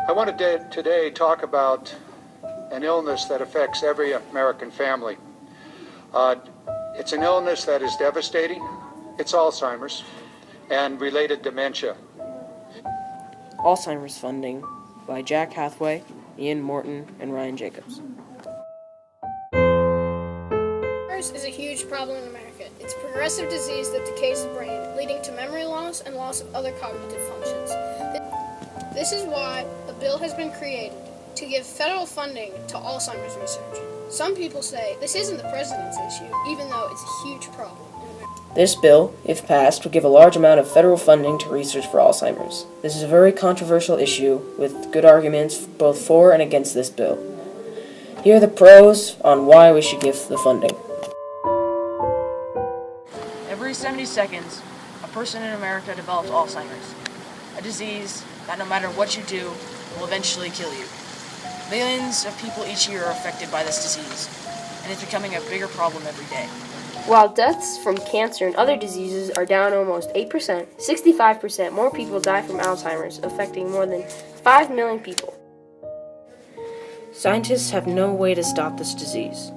I wanted to today talk about an illness that affects every American family. It's an illness that is devastating. It's Alzheimer's and related dementia. Alzheimer's Funding by Jack Hathaway, Ian Morton, and Ryan Jacobs. Alzheimer's is a huge problem in America. It's a progressive disease that decays the brain, leading to memory loss and loss of other cognitive functions. This is why a bill has been created to give federal funding to Alzheimer's research. Some people say this isn't the president's issue, even though it's a huge problem in America. This bill, if passed, would give a large amount of federal funding to research for Alzheimer's. This is a very controversial issue, with good arguments both for and against this bill. Here are the pros on why we should give the funding. Every 70 seconds, a person in America develops Alzheimer's, a disease that no matter what you do, will eventually kill you. Millions of people each year are affected by this disease, and it's becoming a bigger problem every day. While deaths from cancer and other diseases are down almost 8%, 65% more people die from Alzheimer's, affecting more than 5 million people. Scientists have no way to stop this disease.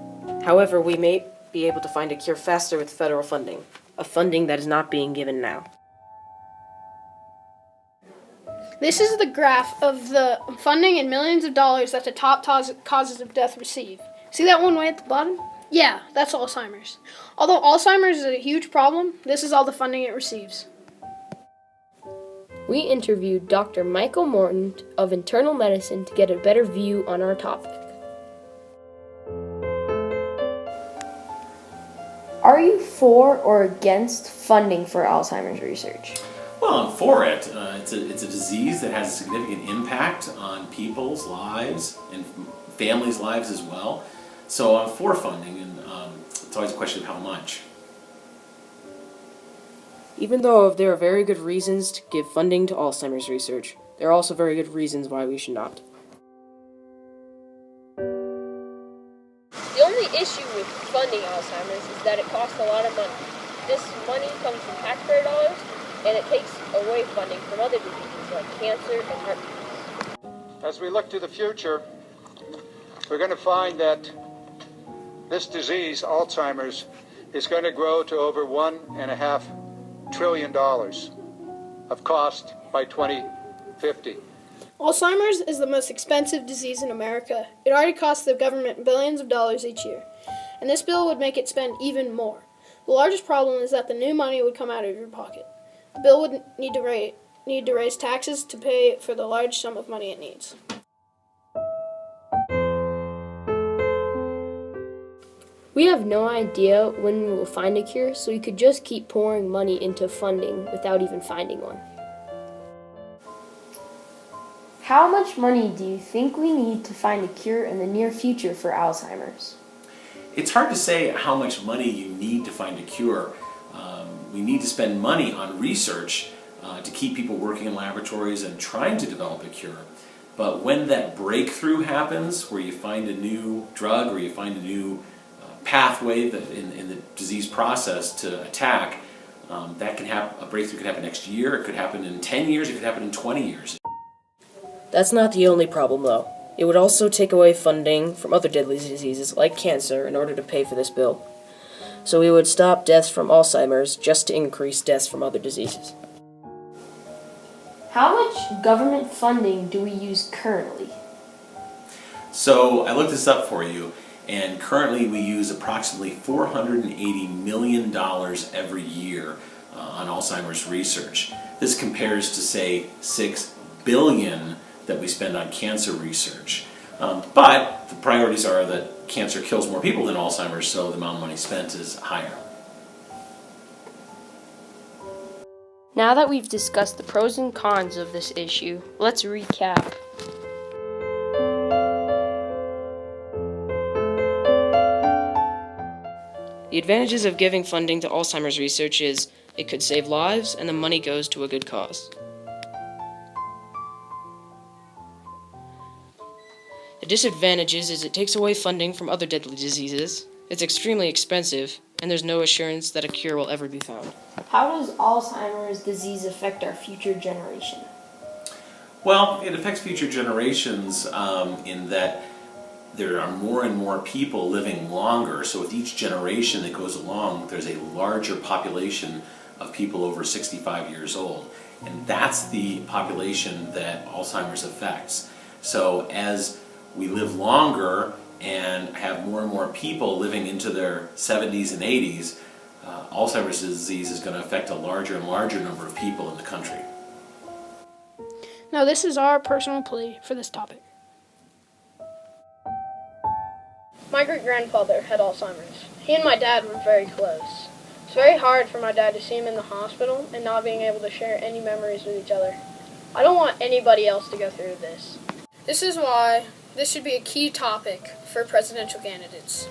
However, we may be able to find a cure faster with federal funding, a funding that is not being given now. This is the graph of the funding in millions of dollars that the top causes of death receive. See that one way at the bottom? Yeah, that's Alzheimer's. Although Alzheimer's is a huge problem, this is all the funding it receives. We interviewed Dr. Michael Morton of Internal Medicine to get a better view on our topic. Are you for or against funding for Alzheimer's research? Well, I'm for it. It's a disease that has a significant impact on people's lives and families' lives as well. So I'm for funding, and it's always a question of how much. Even though there are very good reasons to give funding to Alzheimer's research, there are also very good reasons why we should not. The only issue with funding Alzheimer's is that it costs a lot of money. This money comes from taxpayer dollars, and it takes away funding from other diseases like cancer and heart disease. As we look to the future, we're going to find that this disease, Alzheimer's, is going to grow to over $1.5 trillion of cost by 2050. Alzheimer's is the most expensive disease in America. It already costs the government billions of dollars each year, and this bill would make it spend even more. The largest problem is that the new money would come out of your pocket. The bill would need to raise taxes to pay for the large sum of money it needs. We have no idea when we will find a cure, so we could just keep pouring money into funding without even finding one. How much money do you think we need to find a cure in the near future for Alzheimer's? It's hard to say how much money you need to find a cure. We need to spend money on research to keep people working in laboratories and trying to develop a cure. But when that breakthrough happens, where you find a new drug or you find a new pathway that in the disease process to attack, that can happen. A breakthrough could happen next year. It could happen in 10 years. It could happen in 20 years. That's not the only problem, though. It would also take away funding from other deadly diseases like cancer in order to pay for this bill. So we would stop deaths from Alzheimer's just to increase deaths from other diseases. How much government funding do we use currently? So I looked this up for you, and currently we use approximately $480 million every year on Alzheimer's research. This compares to, say, $6 billion that we spend on cancer research. But the priorities are that cancer kills more people than Alzheimer's, so the amount of money spent is higher. Now that we've discussed the pros and cons of this issue, let's recap. The advantages of giving funding to Alzheimer's research is it could save lives and the money goes to a good cause. The disadvantages is it takes away funding from other deadly diseases, it's extremely expensive, and there's no assurance that a cure will ever be found. How does Alzheimer's disease affect our future generation? Well, it affects future generations in that there are more and more people living longer. So with each generation that goes along, there's a larger population of people over 65 years old. And that's the population that Alzheimer's affects. So as we live longer and have more and more people living into their 70s and 80s, Alzheimer's disease is going to affect a larger and larger number of people in the country. Now, this is our personal plea for this topic. My great-grandfather had Alzheimer's. He and my dad were very close. It's very hard for my dad to see him in the hospital and not being able to share any memories with each other. I don't want anybody else to go through this. This is why this should be a key topic for presidential candidates.